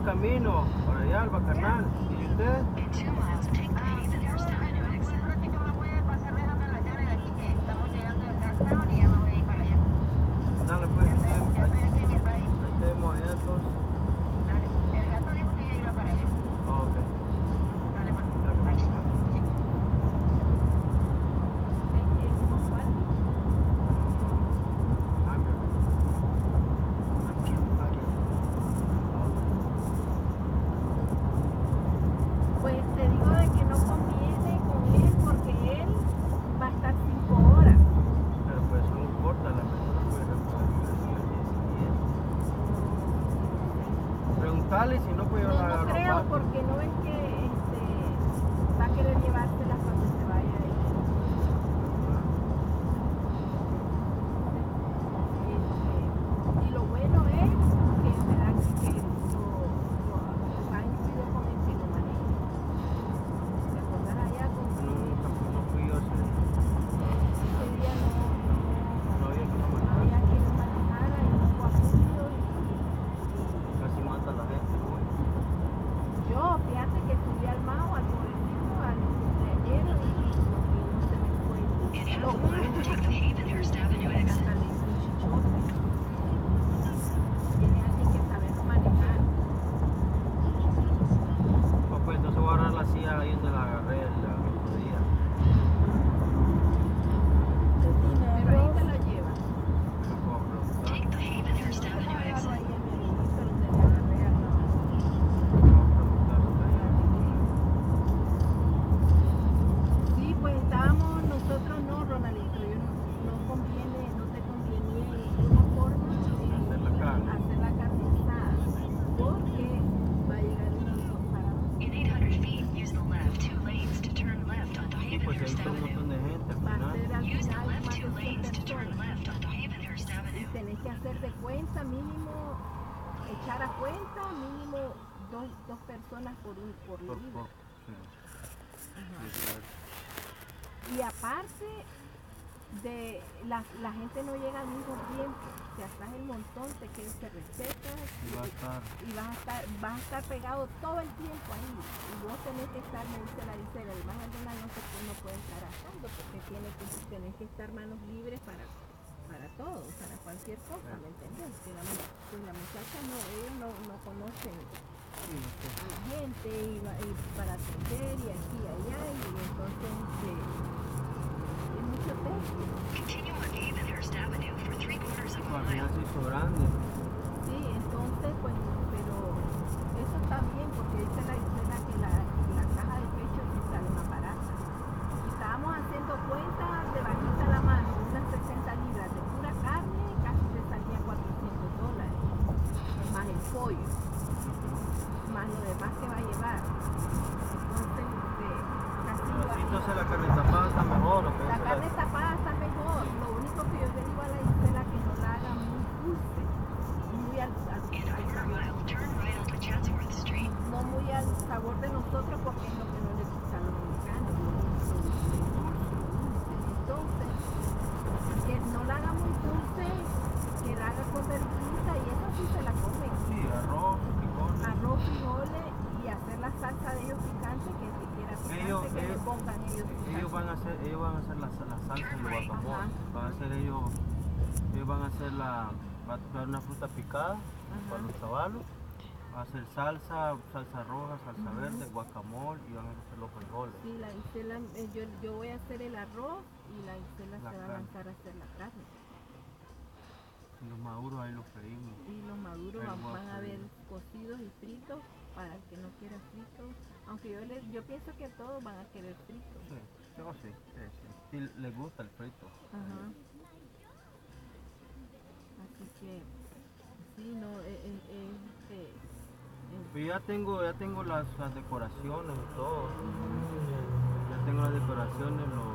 en camino para allá, al Bacanal. ¿Y usted? Dale pues, ahí te vemos allá entonces. Ok. Pues te digo de que no conviene con él porque él va a estar 5 horas. Pero pues eso no importa, la persona puede recoger y preguntarle si no puede No, llevar no la creo ropa. porque no es que va a querer llevárselas cuando se vaya de y lo bueno es que en verdad que lo va incluido con el que lo maneja. ¿Te acuerdas allá con No fui yo ese día no había que no manejar. había quien lo manejara y no fue a Julio Casi mata a la gente, güey. yo fíjate que subí al Mao al pobrecito al cumpleañero y no se me fue lo hasta le hice un chichote. Tiene alguien que saberlo manejar. Pues entonces voy a agarrar la silla ahí donde la agarré el otro día. Pero ahí te la lleva. No puedo preguntar. Déjalo ahí en el hilito donde le agarré al lado. No puedo preguntar si está ahí. Sí, pues estábamos nosotros no, Ronaldito, no conviene, no te conviene de una forma Hacer la carne. hacer la carne asada, porque va a llegar un parador. Sí, pues ahí está un montón de gente al Va a final. ser al final más de 100 personas. Y tenés que hacer de cuenta mínimo, echar a cuenta mínimo dos personas por Por libra. poco, sí. Ajá. Sí, es cierto. Y aparte de la gente no llega al mismo tiempo, te haces el montón, te quedas, te resecas Y va a estar. y vas a estar pegado todo el tiempo ahí. Y vos tenés que estar, me dice la Gisela, el más alguna no puede estar asando porque tenés que estar manos libres para todo, para cualquier cosa, ¿me entendés? Que la muchacha no, ellos no conocen Sí, gente y para atender y aquí y allá y entonces es mucho texto. al final se hizo grande. Sí, entonces pues, pero eso está bien porque dice la Gisela que la caja de pecho sí sale más barata. Y estábamos haciendo cuentas de bajita la mano, unas 60 libras de pura carne, casi te salía $400, más el pollo, más lo demás que va a llevar. Entonces, casi Entonces la carne tapada está mejor. ¿O qué la dice carne tapada está mejor. Lo único que yo le digo a la Gisela que no la haga muy dulce, muy al sabor, no muy al sabor de nosotros porque es lo que no le gusta a los mexicanos, lo dulce. Entonces, que no la haga muy dulce, que la haga con verdurita y eso sí se la come. Sí, arroz, frijoles. Arroz, frijoles y hacer la salsa de ellos picante, que si quiera picante, que le pongan ellos picante. Ellos van a hacer la salsa de guacamole. Ajá. Van a hacer ellos van a hacer va a traer una fruta picada para los chavalos. Va a hacer salsa roja, salsa verde, guacamole y van a hacer los frijoles. Sí, la Gisela, yo voy a hacer el arroz y la Gisela se va a lanzar a hacer la carne. Y los maduros ahí los freímos. Y los maduros van a ver cocidos y fritos para el que no quiera fritos. Aunque yo pienso que todos van a querer fritos. Sí, yo sí. Sí, les gusta el frito. Ajá. Así que, sí, no, Pues ya tengo las decoraciones y todo. Ya tengo las decoraciones, los